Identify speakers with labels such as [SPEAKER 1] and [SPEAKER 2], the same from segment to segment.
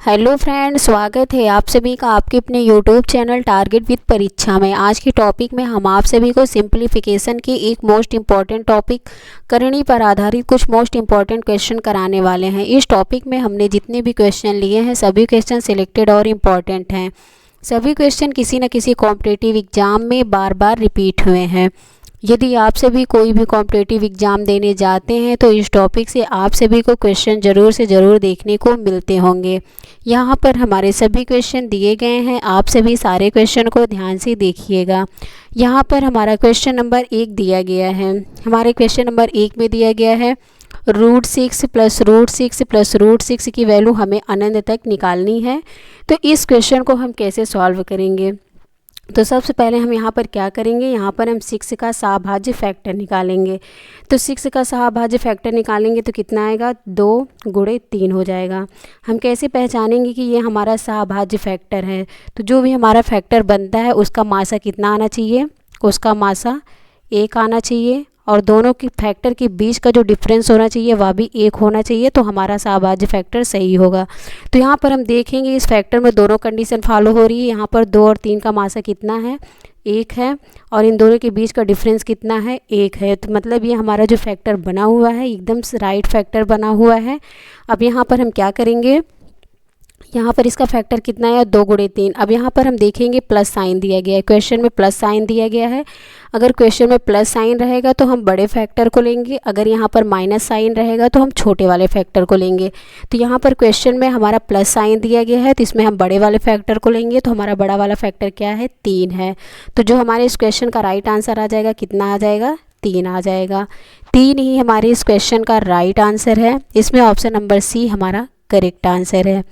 [SPEAKER 1] Hello friends, स्वागत है आप सभी का आपके अपने यूट्यूब चैनल टारगेट विद परीक्षा में। आज के टॉपिक में हम आप सभी को सिंप्लीफिकेशन की एक मोस्ट इम्पॉर्टेंट टॉपिक करनी पर आधारित कुछ मोस्ट इम्पॉर्टेंट क्वेश्चन कराने वाले हैं। इस टॉपिक में हमने जितने भी क्वेश्चन लिए हैं सभी क्वेश्चन सिलेक्टेड और इम्पॉर्टेंट हैं। सभी क्वेश्चन किसी न किसी कॉम्पिटिटिव एग्जाम में बार बार रिपीट हुए हैं। यदि आप सभी कोई भी कॉम्पिटिटिव एग्ज़ाम देने जाते हैं तो इस टॉपिक से आप सभी को क्वेश्चन ज़रूर से ज़रूर देखने को मिलते होंगे। यहाँ पर हमारे सभी क्वेश्चन दिए गए हैं, आप सभी सारे क्वेश्चन को ध्यान से देखिएगा। यहाँ पर हमारा क्वेश्चन नंबर 1 दिया गया है। हमारे क्वेश्चन नंबर 1 में दिया गया है √6 प्लस √6 प्लस √6 की वैल्यू हमें अनंत तक निकालनी है। तो इस क्वेश्चन को हम कैसे सॉल्व करेंगे? तो सबसे पहले हम यहाँ पर क्या करेंगे, यहाँ पर हम 6 का सहाभाज्य फैक्टर निकालेंगे। तो 6 का सहाभाज्य फैक्टर निकालेंगे तो कितना आएगा, 2 गुणे 3 हो जाएगा। हम कैसे पहचानेंगे कि ये हमारा सहाभाज्य फैक्टर है? तो जो भी हमारा फैक्टर बनता है उसका मासा कितना आना चाहिए, उसका मासा 1 आना चाहिए और दोनों की फैक्टर के बीच का जो डिफरेंस होना चाहिए वह भी 1 होना चाहिए, तो हमारा सहाभाज्य फैक्टर सही होगा। तो यहाँ पर हम देखेंगे इस फैक्टर में दोनों कंडीशन फॉलो हो रही है। यहाँ पर 2 और 3 का मासा कितना है, 1 है और इन दोनों के बीच का डिफरेंस कितना है, 1 है। तो मतलब ये हमारा जो फैक्टर बना हुआ है एकदम राइट फैक्टर बना हुआ है। अब यहाँ पर हम क्या करेंगे, यहाँ पर इसका फैक्टर कितना है, 2 गुणे 3। अब यहाँ पर हम देखेंगे प्लस साइन दिया गया है, क्वेश्चन में प्लस साइन दिया गया है। अगर क्वेश्चन में प्लस साइन रहेगा तो हम बड़े फैक्टर को लेंगे, अगर यहाँ पर माइनस साइन रहेगा तो हम छोटे वाले फैक्टर को लेंगे। तो यहाँ पर क्वेश्चन में हमारा प्लस साइन दिया गया है तो इसमें हम बड़े वाले फैक्टर को लेंगे। तो हमारा बड़ा वाला फैक्टर क्या है, 3 है। तो जो हमारे इस क्वेश्चन का राइट आंसर आ जाएगा, कितना आ जाएगा, 3 आ जाएगा। 3 ही हमारे इस क्वेश्चन का राइट आंसर है। इसमें ऑप्शन नंबर सी हमारा करेक्ट आंसर है।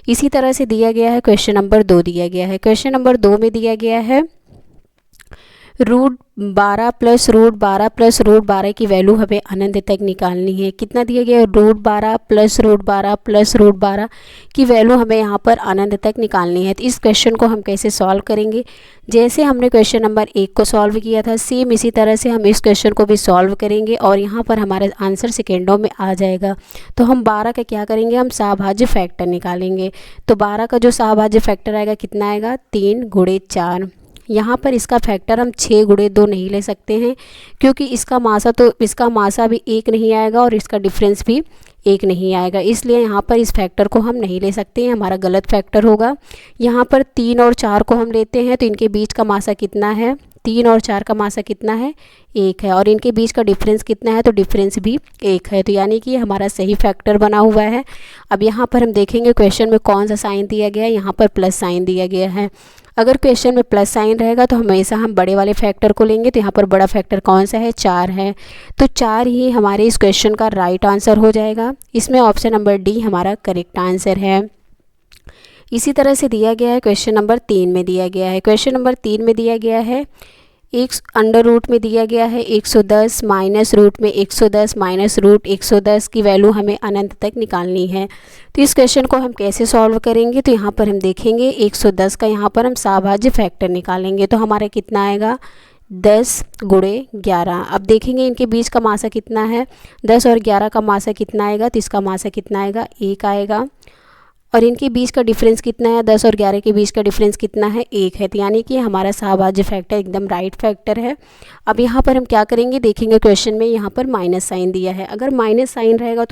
[SPEAKER 1] इसी तरह से दिया गया है क्वेश्चन नंबर 2 दिया गया है। क्वेश्चन नंबर 2 में दिया गया है √12 प्लस √12 प्लस √12 की वैल्यू हमें अनंत तक निकालनी है। कितना दिया गया है, √12 प्लस √12 प्लस √12 की वैल्यू हमें यहाँ पर अनंत तक निकालनी है। तो इस क्वेश्चन को हम कैसे सॉल्व करेंगे, जैसे हमने क्वेश्चन नंबर 1 को सॉल्व किया था सेम इसी तरह से हम इस क्वेश्चन को भी सॉल्व करेंगे और यहाँ पर हमारा आंसर सेकेंडों में आ जाएगा। तो हम 12 का क्या करेंगे, हम सहाभाज्य फैक्टर निकालेंगे। तो 12 का जो सहाभाज्य फैक्टर आएगा कितना आएगा, 3 गुणे 4। यहाँ पर इसका फैक्टर हम 6 गुणे 2 नहीं ले सकते हैं क्योंकि इसका मासा भी 1 नहीं आएगा और इसका डिफरेंस भी 1 नहीं आएगा, इसलिए यहाँ पर इस फैक्टर को हम नहीं ले सकते हैं, हमारा गलत फैक्टर होगा। यहाँ पर 3 और 4 को हम लेते हैं तो इनके बीच का मासा कितना है, 3 और 4 का मासा कितना है, 1 है और इनके बीच का डिफरेंस कितना है, तो डिफरेंस भी 1 है। तो यानी कि हमारा सही फैक्टर बना हुआ है। अब यहाँ पर हम देखेंगे क्वेश्चन में कौन सा साइन दिया गया है, यहाँ पर प्लस साइन दिया गया है। अगर क्वेश्चन में प्लस साइन रहेगा तो हमेशा हम बड़े वाले फैक्टर को लेंगे। तो यहाँ पर बड़ा फैक्टर कौन सा है, 4 है। तो 4 ही हमारे इस क्वेश्चन का राइट आंसर हो जाएगा। इसमें ऑप्शन नंबर डी हमारा करेक्ट आंसर है। इसी तरह से दिया गया है क्वेश्चन नंबर 3 में दिया गया है। क्वेश्चन नंबर 3 में दिया गया है एक अंडर रूट में दिया गया है 110 माइनस रूट में 110 माइनस रूट 110 की वैल्यू हमें अनंत तक निकालनी है। तो इस क्वेश्चन को हम कैसे सॉल्व करेंगे, तो यहाँ पर हम देखेंगे 110 का यहाँ पर हम सहाभाज्य फैक्टर निकालेंगे। तो हमारा कितना आएगा, 10 गुणे 11। अब देखेंगे इनके बीच का मासा कितना है, 10 और 11 का मासा कितना आएगा, तो इसका मासा कितना आएगा, 1 आएगा और इनके बीच का डिफरेंस कितना है, 10 और 11 के बीच का डिफरेंस कितना है, 1 है। तो यानी कि हमारा सहाभाज्य फैक्टर एकदम राइट फैक्टर है। अब यहाँ पर हम क्या करेंगे, देखेंगे क्वेश्चन में यहाँ पर माइनस साइन दिया है। अगर माइनस साइन रहेगा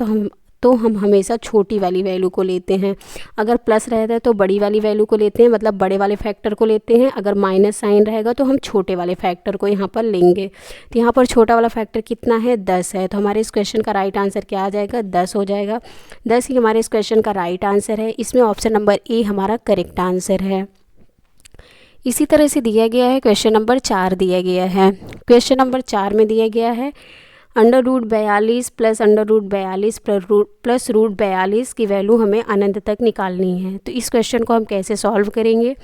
[SPEAKER 1] तो हम हमेशा छोटी वाली वैल्यू को लेते हैं, अगर प्लस रहता है तो बड़ी वाली वैल्यू को लेते हैं, मतलब बड़े वाले फैक्टर को लेते हैं। अगर माइनस साइन रहेगा तो हम छोटे वाले फैक्टर को यहाँ पर लेंगे। तो यहाँ पर छोटा वाला फैक्टर कितना है, 10 है। तो हमारे इस क्वेश्चन का राइट आंसर क्या आ जाएगा, 10 हो जाएगा। 10 ही हमारे इस क्वेश्चन का राइट आंसर है। इसमें ऑप्शन नंबर ए हमारा करेक्ट आंसर है। इसी तरह से दिया गया है क्वेश्चन नंबर 4 दिया गया है। क्वेश्चन नंबर 4 में दिया गया है √42 प्लस √42 प्लस √42 की वैल्यू हमें अनंत तक निकालनी है। तो इस क्वेश्चन को हम कैसे सॉल्व करेंगे,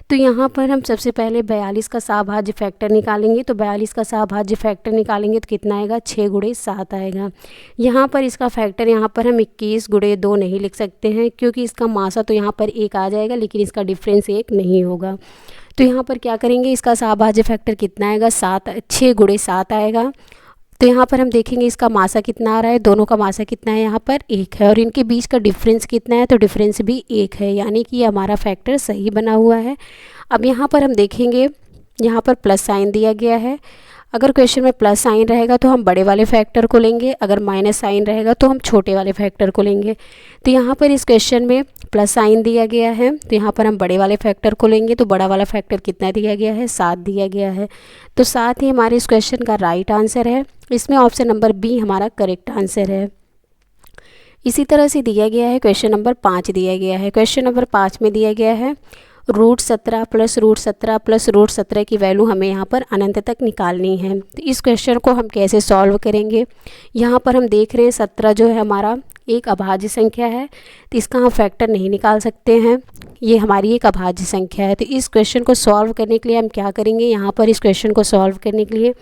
[SPEAKER 1] तो यहाँ पर हम सबसे पहले 42 का सहाभाज्य फैक्टर निकालेंगे। तो 42 का सहाभाज्य फैक्टर निकालेंगे तो कितना आएगा, 6 गुणे 7 आएगा। यहाँ पर इसका फैक्टर यहाँ पर हम 21 गुणे 2 नहीं लिख सकते हैं क्योंकि इसका मासा तो यहाँ पर 1 आ जाएगा लेकिन इसका डिफरेंस 1 नहीं होगा। तो यहाँ पर क्या करेंगे, इसका सहाभाज्य फैक्टर कितना आएगा, 6 गुणे 7 आएगा। तो यहाँ पर हम देखेंगे इसका मासा कितना आ रहा है, दोनों का मासा कितना है, यहाँ पर 1 है और इनके बीच का डिफरेंस कितना है, तो डिफरेंस भी 1 है, यानी कि हमारा फैक्टर सही बना हुआ है। अब यहाँ पर हम देखेंगे, यहाँ पर प्लस साइन दिया गया है। अगर क्वेश्चन में प्लस साइन रहेगा तो हम बड़े वाले फैक्टर को लेंगे, अगर माइनस साइन रहेगा तो हम छोटे वाले फैक्टर को लेंगे। तो यहाँ पर इस क्वेश्चन में प्लस साइन दिया गया है, तो यहाँ पर हम बड़े वाले फैक्टर को लेंगे। तो बड़ा वाला फैक्टर कितना दिया गया है, 7 दिया गया है। तो 7 ही हमारे इस क्वेश्चन का राइट आंसर है। इसमें ऑप्शन नंबर बी हमारा करेक्ट आंसर है। इसी तरह से दिया गया है क्वेश्चन नंबर 5 दिया गया है। क्वेश्चन नंबर 5 में दिया गया है √17 प्लस √17 प्लस √17 की वैल्यू हमें यहाँ पर अनंत तक निकालनी है। तो इस क्वेश्चन को हम कैसे सॉल्व करेंगे, यहाँ पर हम देख रहे हैं 17 जो है हमारा एक अभाज्य संख्या है, तो इसका हम फैक्टर नहीं निकाल सकते हैं, ये हमारी एक अभाज्य संख्या है। तो इस क्वेश्चन को सॉल्व करने के लिए हम क्या करेंगे, यहाँ पर इस क्वेश्चन को सॉल्व करने के लिए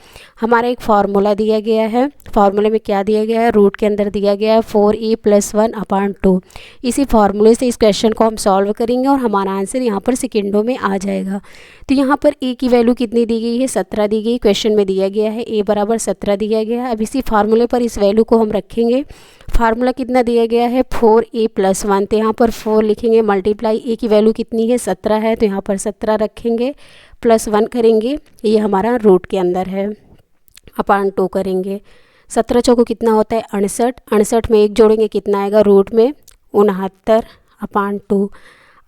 [SPEAKER 1] हमारा एक फार्मूला दिया गया है। फार्मूले में क्या दिया गया है, रूट के अंदर दिया गया है 4a + 1/2। इसी फार्मूले से इस क्वेश्चन को हम सॉल्व करेंगे और हमारा आंसर यहाँ पर सेकेंडों में आ जाएगा। तो यहाँ पर a की वैल्यू कितनी दी गई है, 17 दी गई, क्वेश्चन में दिया गया है a बराबर 17 दिया गया है। अब इसी फार्मूले पर इस वैल्यू को हम रखेंगे। फार्मूला कितना दिया गया है, 4a + 1, तो यहाँ पर 4 लिखेंगे, मल्टीप्लाई a की वैल्यू कितनी है, 17 है, तो यहाँ पर 17 रखेंगे, +1 करेंगे, ये हमारा रूट के अंदर है, /2 करेंगे। 17 चौको कितना होता है 68, 68 में 1 जोड़ेंगे कितना आएगा, रूट में 69/2।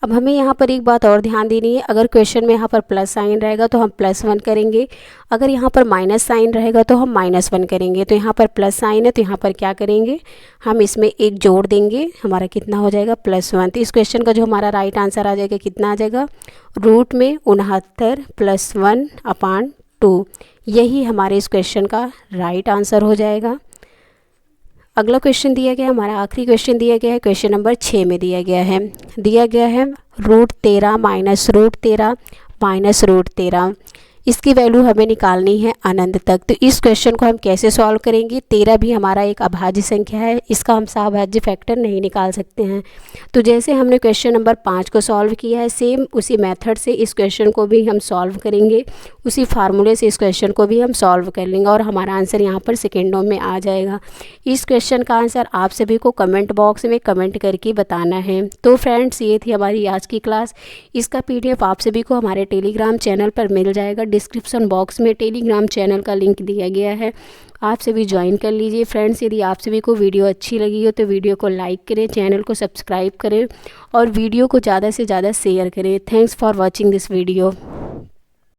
[SPEAKER 1] अब हमें यहाँ पर एक बात और ध्यान देनी है, अगर क्वेश्चन में यहाँ पर प्लस साइन रहेगा तो हम +1 करेंगे, अगर यहाँ पर माइनस साइन रहेगा तो हम -1 करेंगे। तो यहाँ पर प्लस साइन है तो यहाँ पर क्या करेंगे, हम इसमें 1 जोड़ देंगे, हमारा कितना हो जाएगा +1। तो इस क्वेश्चन का जो हमारा राइट आंसर आ जाएगा कितना आ जाएगा, रूट में 69 + 1/2। यही हमारे इस क्वेश्चन का राइट आंसर हो जाएगा। अगला क्वेश्चन दिया गया है, हमारा आखिरी क्वेश्चन दिया गया है, क्वेश्चन नंबर 6 में दिया गया है √13 - √13 - √13, इसकी वैल्यू हमें निकालनी है अनंत तक। तो इस क्वेश्चन को हम कैसे सॉल्व करेंगे, 13 भी हमारा एक अभाज्य संख्या है, इसका हम सहभाज्य फैक्टर नहीं निकाल सकते हैं। तो जैसे हमने क्वेश्चन नंबर 5 को सॉल्व किया है, सेम उसी मेथड से इस क्वेश्चन को भी हम सॉल्व करेंगे, उसी फार्मूले से इस क्वेश्चन को भी हम सॉल्व कर लेंगे और हमारा आंसर यहाँ पर सेकेंडों में आ जाएगा। इस क्वेश्चन का आंसर आप सभी को कमेंट बॉक्स में कमेंट करके बताना है। तो फ्रेंड्स, ये थी हमारी आज की क्लास। इसका PDF आप सभी को हमारे टेलीग्राम चैनल पर मिल जाएगा। डिस्क्रिप्शन बॉक्स में टेलीग्राम चैनल का लिंक दिया गया है, आप सभी ज्वाइन कर लीजिए। फ्रेंड्स, यदि आप सभी को वीडियो अच्छी लगी हो तो वीडियो को लाइक करें, चैनल को सब्सक्राइब करें और वीडियो को ज़्यादा से ज़्यादा शेयर करें। Thanks for watching this video.